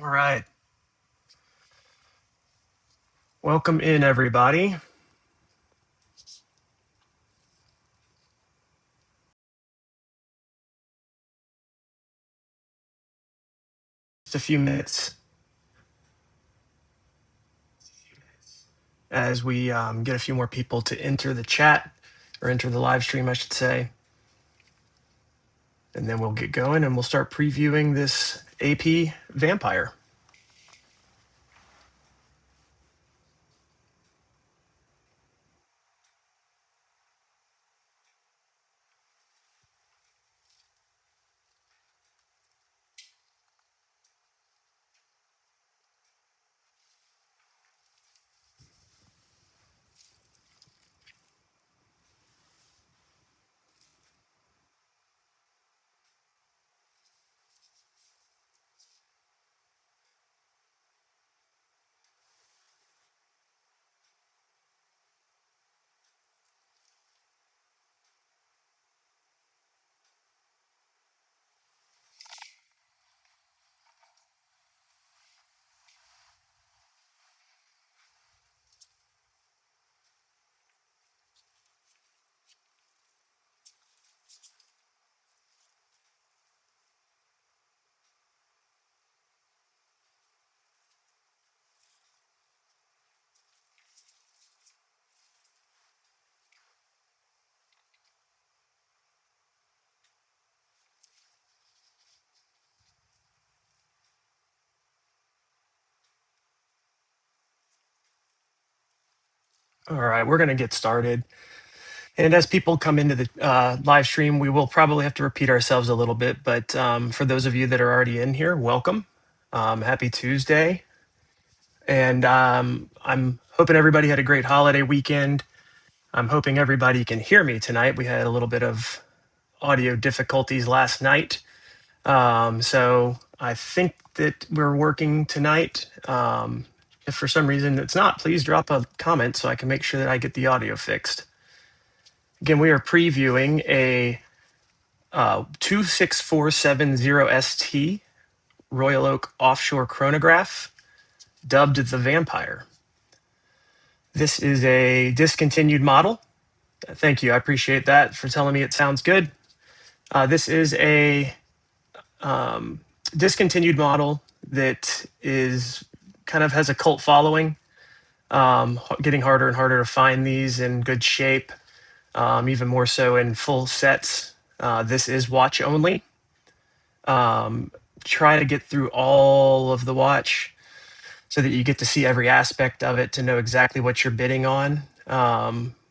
All right. Welcome in, everybody. Just a few minutes as we get a few more people to enter the chat or enter the live stream, I should say. And then we'll get going and we'll start previewing this AP Vampire. All right, we're going to get started. And as people come into the live stream, we will probably have to repeat ourselves a little bit. But for those of you that are already in here, welcome. Happy Tuesday. And I'm hoping everybody had a great holiday weekend. I'm hoping everybody can hear me tonight. We had a little bit of audio difficulties last night. So I think that we're working tonight. If for some reason it's not, please drop a comment so I can make sure that I get the audio fixed. Again, we are previewing a 26470 Royal Oak Offshore chronograph dubbed the Vampire. This is a discontinued model. Thank you. I appreciate that for telling me it sounds good. This is a discontinued model that is kind of has a cult following. Getting harder and harder to find these in good shape, even more so in full sets. This is watch only. Try to get through all of the watch so that you get to see every aspect of it to know exactly what you're bidding on.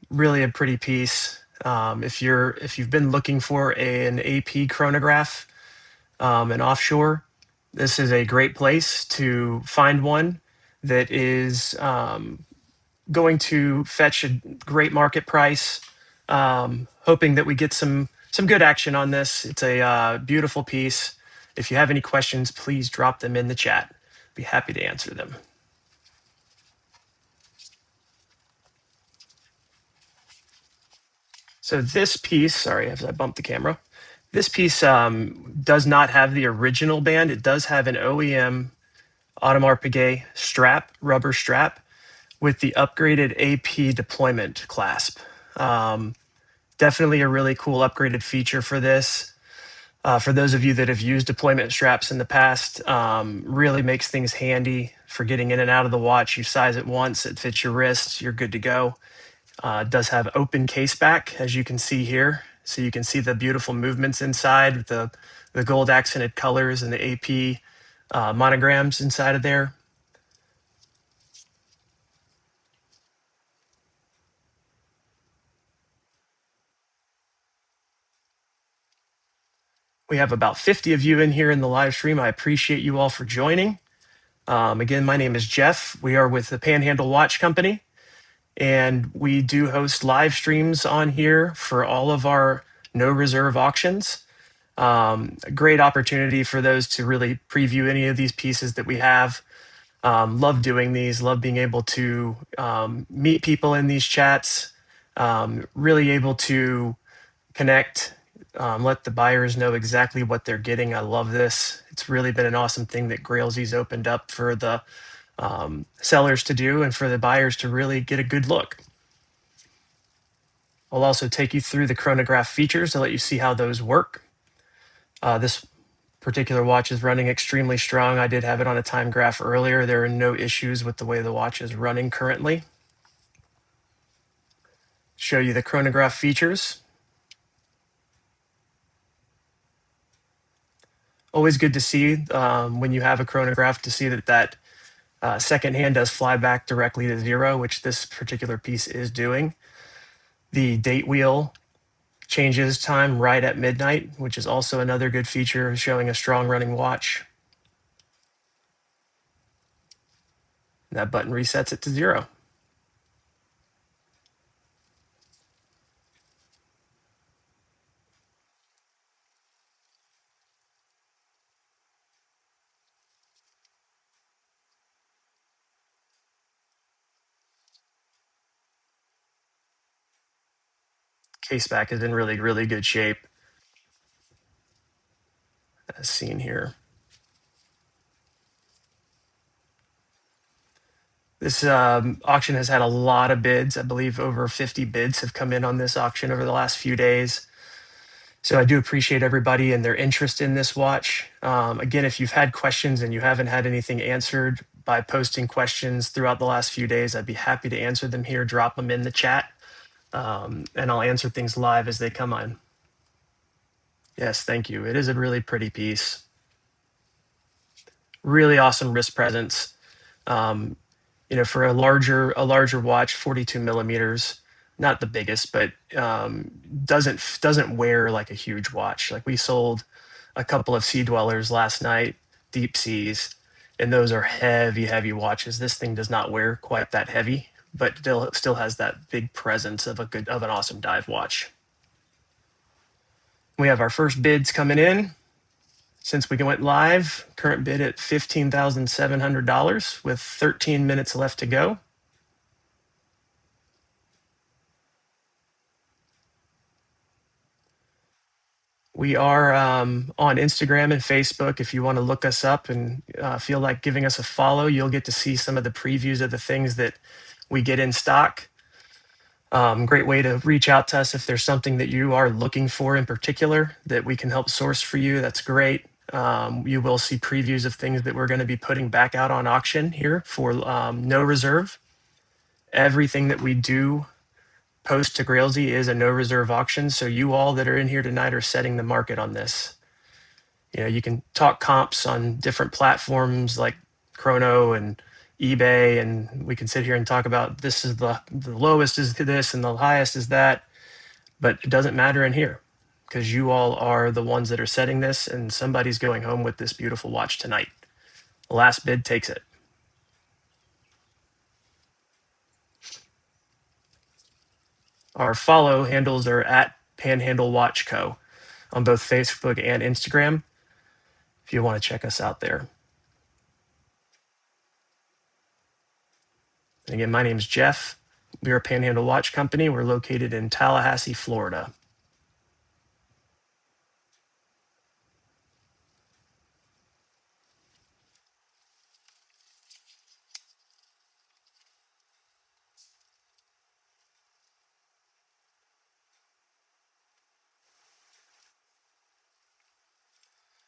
Really a pretty piece. If you've been looking for an AP chronograph, an offshore, this is a great place to find one that is going to fetch a great market price. Hoping that we get some good action on this. It's a beautiful piece. If you have any questions, please drop them in the chat. Be happy to answer them. So this piece, sorry, as I bumped the camera, this piece does not have the original band. It does have an OEM Audemars Piguet strap, rubber strap, with the upgraded AP deployment clasp. Definitely a really cool upgraded feature for this. For those of you that have used deployment straps in the past, really makes things handy for getting in and out of the watch. You size it once, it fits your wrist, you're good to go. It does have open case back, as you can see here. So you can see the beautiful movements inside with the gold accented colors and the AP monograms inside of there. We have about 50 of you in here in the live stream. I appreciate you all for joining. Again, my name is Jeff. We are with the Panhandle Watch Company, and we do host live streams on here for all of our no reserve auctions. A great opportunity for those to really preview any of these pieces that we have. Love doing these, love being able to meet people in these chats, really able to connect, Let the buyers know exactly what they're getting. I love this. It's really been an awesome thing that Grailsy's opened up for the sellers to do and for the buyers to really get a good look. I'll also take you through the chronograph features to let you see how those work. This particular watch is running extremely strong. I did have it on a time graph earlier. There are no issues with the way the watch is running currently. Show you the chronograph features. Always good to see when you have a chronograph to see that second hand does fly back directly to 0, which this particular piece is doing. The date wheel changes time right at midnight, which is also another good feature showing a strong running watch. That button resets it to 0. Case back is in really, really good shape, as seen here. This auction has had a lot of bids. I believe over 50 bids have come in on this auction over the last few days. So I do appreciate everybody and their interest in this watch. Again, if you've had questions and you haven't had anything answered by posting questions throughout the last few days, I'd be happy to answer them here. Drop them in the chat, and I'll answer things live as they come on. Yes, thank you. It is a really pretty piece. Really awesome wrist presence. For a larger watch, 42 millimeters, not the biggest, but doesn't wear like a huge watch. Like we sold a couple of sea dwellers last night, deep seas, and those are heavy watches. This thing does not wear quite that heavy, but still has that big presence of an awesome dive watch. We have our first bids coming in. Since we went live, current bid at $15,700 with 13 minutes left to go. We are on Instagram and Facebook. If you want to look us up and feel like giving us a follow, you'll get to see some of the previews of the things that we get in stock. Great way to reach out to us if there's something that you are looking for in particular that we can help source for you. That's great. You will see previews of things that we're going to be putting back out on auction here for no reserve. Everything that we do post to Grailsy is a no reserve auction. So you all that are in here tonight are setting the market on this. You can talk comps on different platforms like Chrono and eBay, and we can sit here and talk about this is the lowest is this and the highest is that, but it doesn't matter in here because you all are the ones that are setting this, and somebody's going home with this beautiful watch tonight. The last bid takes it. Our follow handles are at Panhandle Watch Co. on both Facebook and Instagram if you want to check us out there. And again, my name is Jeff. We're a Panhandle Watch Company. We're located in Tallahassee, Florida.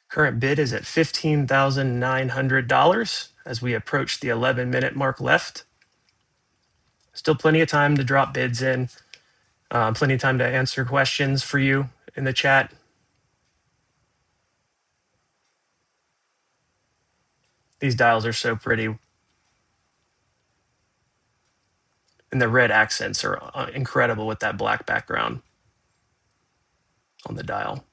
Current bid is at $15,900 as we approach the 11-minute mark left. Still plenty of time to drop bids in, plenty of time to answer questions for you in the chat. These dials are so pretty. And the red accents are incredible with that black background on the dial.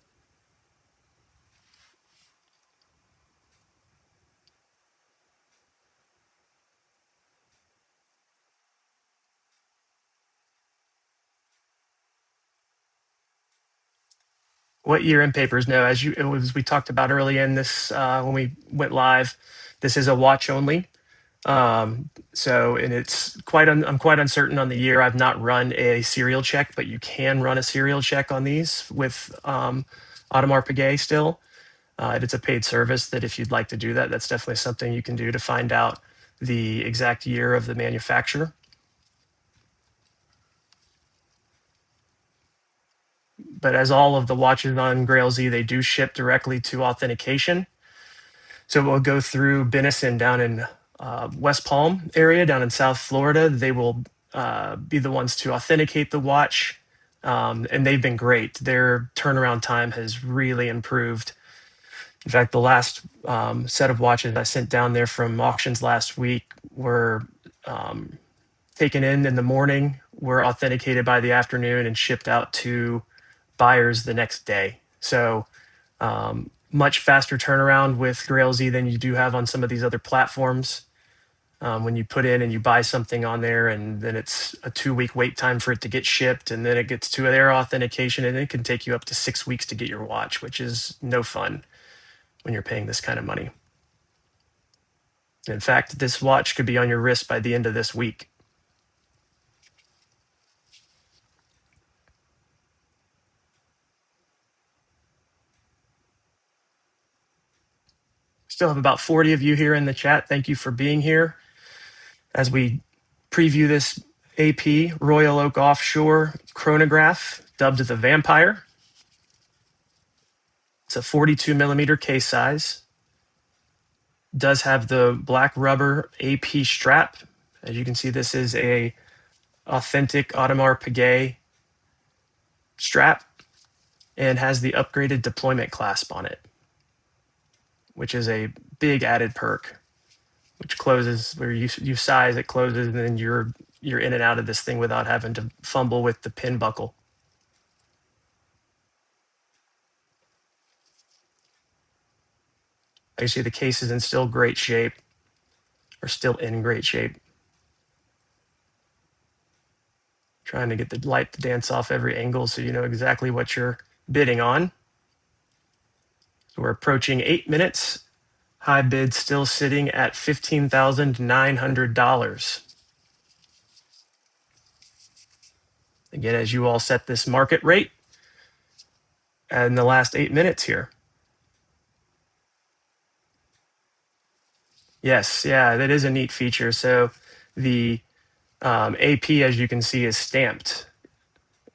What year in papers? No, as we talked about early in this when we went live, this is a watch only. So, and it's quite, I'm quite uncertain on the year. I've not run a serial check, but you can run a serial check on these with Audemars Piguet still. It's a paid service that if you'd like to do that, that's definitely something you can do to find out the exact year of the manufacturer. But as all of the watches on Grail Z, they do ship directly to authentication. So we'll go through Benison down in West Palm area, down in South Florida. They will be the ones to authenticate the watch, and they've been great. Their turnaround time has really improved. In fact, the last set of watches I sent down there from auctions last week were taken in the morning, were authenticated by the afternoon, and shipped out to buyers the next day. So much faster turnaround with Grail Z than you do have on some of these other platforms. When you put in and you buy something on there, and then it's a 2 week wait time for it to get shipped, and then it gets to their authentication, and it can take you up to 6 weeks to get your watch, which is no fun when you're paying this kind of money. In fact, this watch could be on your wrist by the end of this week. Still have about 40 of you here in the chat. Thank you for being here as we preview this AP Royal Oak Offshore chronograph, dubbed the Vampire. It's a 42 millimeter case size. Does have the black rubber AP strap. As you can see, this is a authentic Audemars Piguet strap, and has the upgraded deployment clasp on it, which is a big added perk, which closes where you size, it closes, and then you're in and out of this thing without having to fumble with the pin buckle. I see the case is in still great shape, or still in great shape. Trying to get the light to dance off every angle so you know exactly what you're bidding on. So we're approaching 8 minutes. High bid still sitting at $15,900. Again, as you all set this market rate in the last 8 minutes here. Yes, yeah, that is a neat feature. So the AP, as you can see, is stamped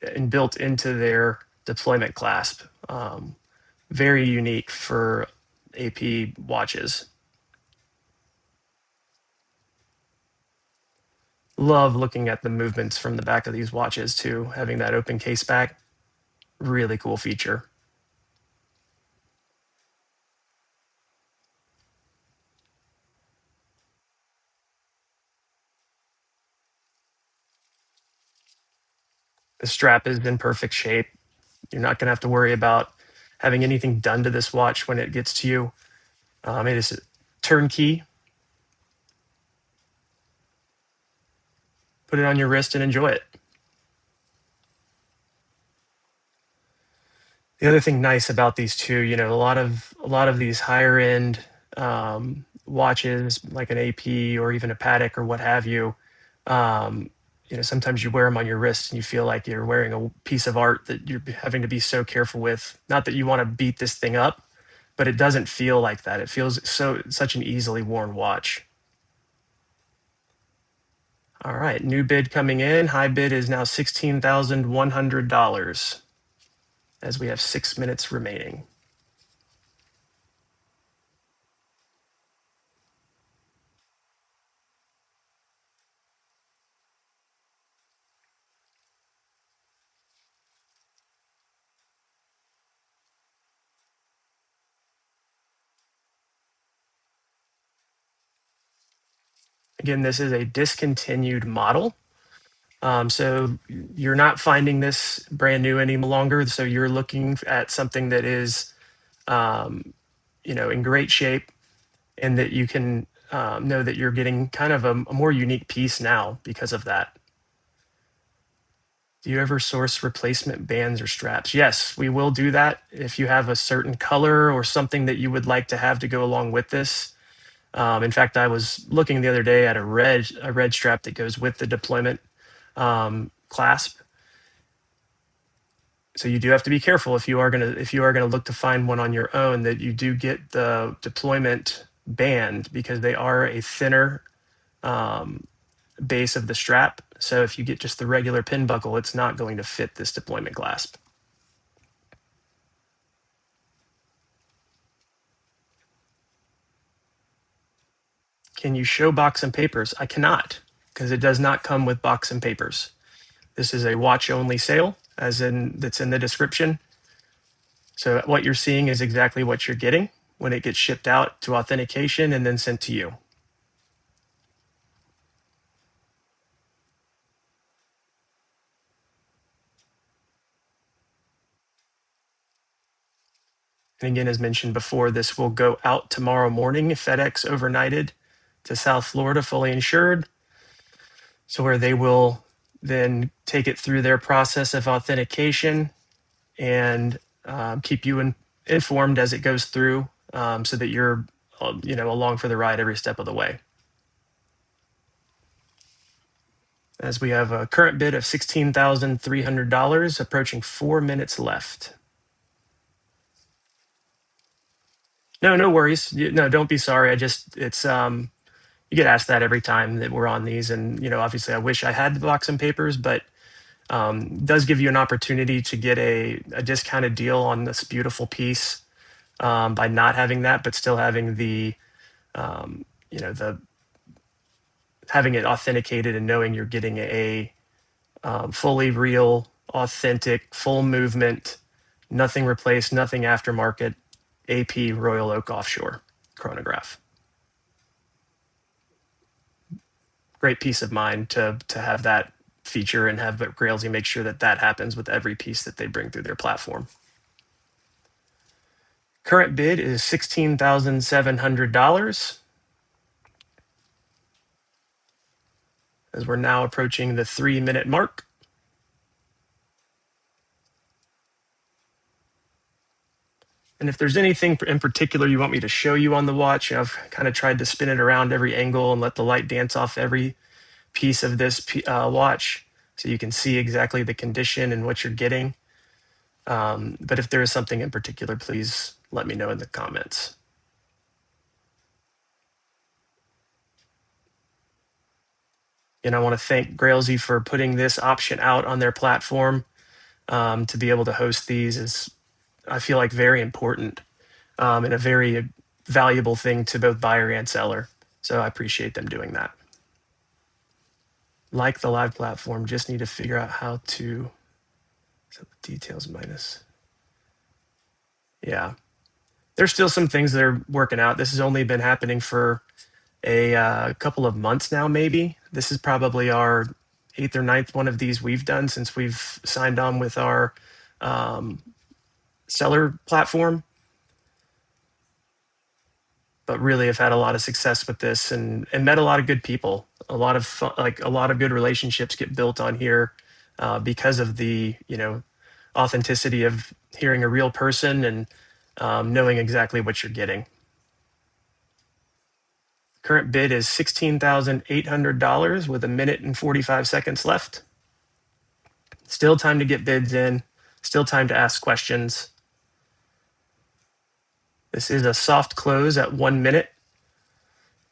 and built into their deployment clasp. Very unique for AP watches. Love looking at the movements from the back of these watches too, having that open case back. Really cool feature. The strap is in perfect shape. You're not going to have to worry about having anything done to this watch when it gets to you. It is turnkey. Put it on your wrist and enjoy it. The other thing nice about these two, you know, a lot of these higher end watches, like an AP or even a Patek or what have you, you know, sometimes you wear them on your wrist and you feel like you're wearing a piece of art that you're having to be so careful with. Not that you want to beat this thing up, but it doesn't feel like that. It feels such an easily worn watch. All right, new bid coming in. High bid is now $16,100 as we have 6 minutes remaining. Again, this is a discontinued model. So you're not finding this brand new any longer. So you're looking at something that is, you know, in great shape, and that you can know that you're getting kind of a more unique piece now because of that. Do you ever source replacement bands or straps? Yes, we will do that. If you have a certain color or something that you would like to have to go along with this, In fact, I was looking the other day at a red strap that goes with the deployment clasp. So you do have to be careful if you are gonna look to find one on your own, that you do get the deployment band, because they are a thinner um, base of the strap. So if you get just the regular pin buckle, it's not going to fit this deployment clasp. Can you show box and papers? I cannot, because it does not come with box and papers. This is a watch only sale, as in that's in the description. So what you're seeing is exactly what you're getting when it gets shipped out to authentication and then sent to you. And again, as mentioned before, this will go out tomorrow morning, FedEx overnighted to South Florida, fully insured. So where they will then take it through their process of authentication and keep you informed as it goes through, so that you're along for the ride every step of the way. As we have a current bid of $16,300, approaching 4 minutes left. No, no worries. No, don't be sorry. It's you get asked that every time that we're on these, and obviously I wish I had the box and papers, but does give you an opportunity to get a discounted deal on this beautiful piece, by not having that, but still having the having it authenticated and knowing you're getting a fully real, authentic, full movement, nothing replaced, nothing aftermarket, AP Royal Oak Offshore chronograph. Great peace of mind to have that feature, and have Grailsy make sure that that happens with every piece that they bring through their platform. Current bid is $16,700, as we're now approaching the 3 minute mark. And if there's anything in particular you want me to show you on the watch, I've kind of tried to spin it around every angle and let the light dance off every piece of this watch, so you can see exactly the condition and what you're getting. But if there is something in particular, please let me know in the comments. And I want to thank Grailsy for putting this option out on their platform. To be able to host these is, I feel like, very important, and a very valuable thing to both buyer and seller. So I appreciate them doing that. Like the live platform, just need to figure out how to set the details minus. Yeah, there's still some things that are working out. This has only been happening for a couple of months now, maybe. This is probably our 8th or 9th one of these we've done since we've signed on with our seller platform. But really have had a lot of success with this, and met a lot of good people. A lot of fun, like a lot of good relationships get built on here, because of the authenticity of hearing a real person and knowing exactly what you're getting. Current bid is $16,800 with 1 minute and 45 seconds left. Still time to get bids in. Still time to ask questions. This is a soft close at 1 minute,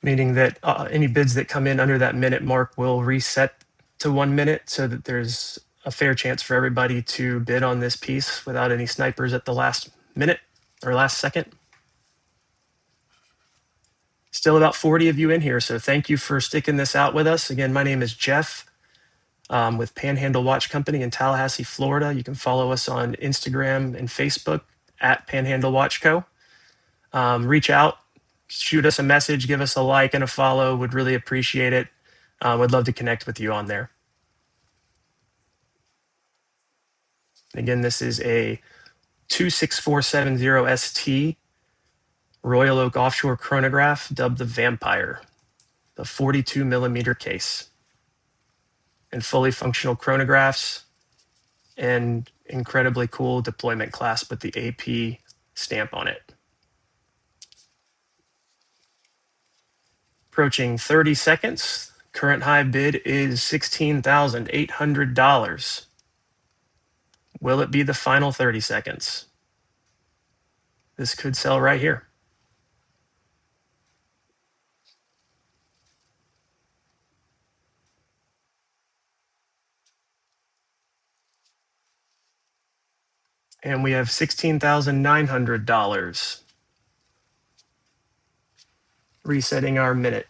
meaning that any bids that come in under that minute mark will reset to 1 minute, so that there's a fair chance for everybody to bid on this piece without any snipers at the last minute or last second. Still about 40 of you in here, so thank you for sticking this out with us. Again, my name is Jeff, with Panhandle Watch Company in Tallahassee, Florida. You can follow us on Instagram and Facebook at Panhandle Watch Co. Reach out, shoot us a message, give us a like and a follow. Would really appreciate it. Would love to connect with you on there. Again, this is a 26470 ST Royal Oak Offshore chronograph, dubbed the Vampire, the 42 millimeter case, and fully functional chronographs, and incredibly cool deployment clasp with the AP stamp on it. Approaching 30 seconds. Current high bid is $16,800. Will it be the final 30 seconds? This could sell right here. And we have $16,900. Resetting our minute.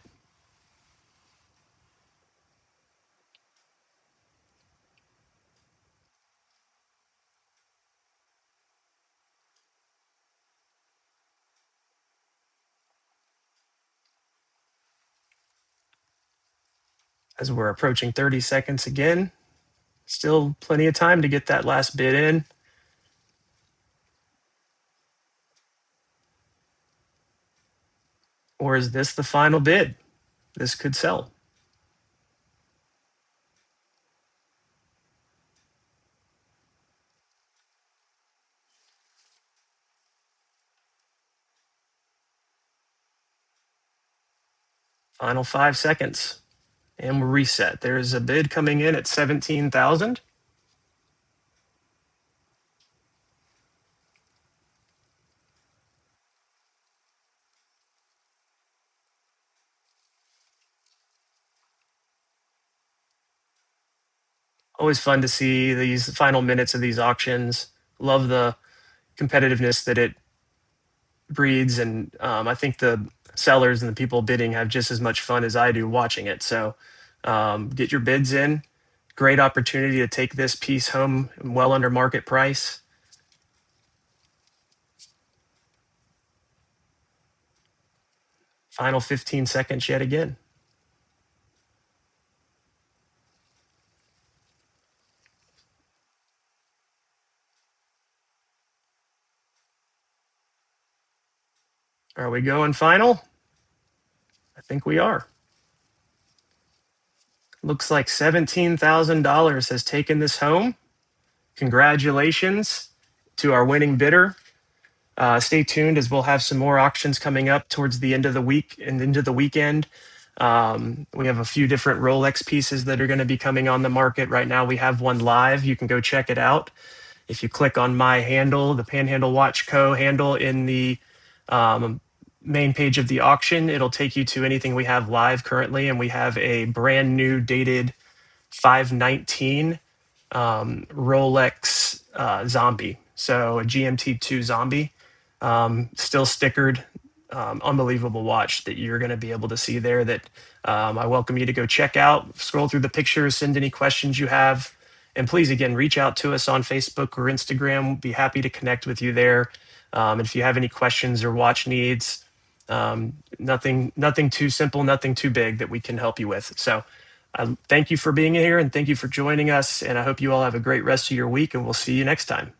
As we're approaching 30 seconds again, still plenty of time to get that last bid in. Or is this the final bid? This could sell. Final 5 seconds. And we'll reset. There's a bid coming in at 17,000. Always fun to see these final minutes of these auctions. Love the competitiveness that it breeds, and I think the sellers and the people bidding have just as much fun as I do watching it. So get your bids in. Great opportunity to take this piece home well under market price. Final 15 seconds yet again. Are we going final? I think we are. Looks like $17,000 has taken this home. Congratulations to our winning bidder. Stay tuned as we'll have some more auctions coming up towards the end of the week and into the weekend. We have a few different Rolex pieces that are going to be coming on the market. Right now, we have one live. You can go check it out. If you click on my handle, the Panhandle Watch Co. handle in the main page of the auction, it'll take you to anything we have live currently. And we have a brand new dated 519 Rolex Zombie. So a GMT2 Zombie, still stickered. Unbelievable watch that you're going to be able to see there that I welcome you to go check out. Scroll through the pictures, send any questions you have. And please, again, reach out to us on Facebook or Instagram. We'll be happy to connect with you there. And if you have any questions or watch needs, nothing too simple, nothing too big that we can help you with. So thank you for being here and thank you for joining us. And I hope you all have a great rest of your week and we'll see you next time.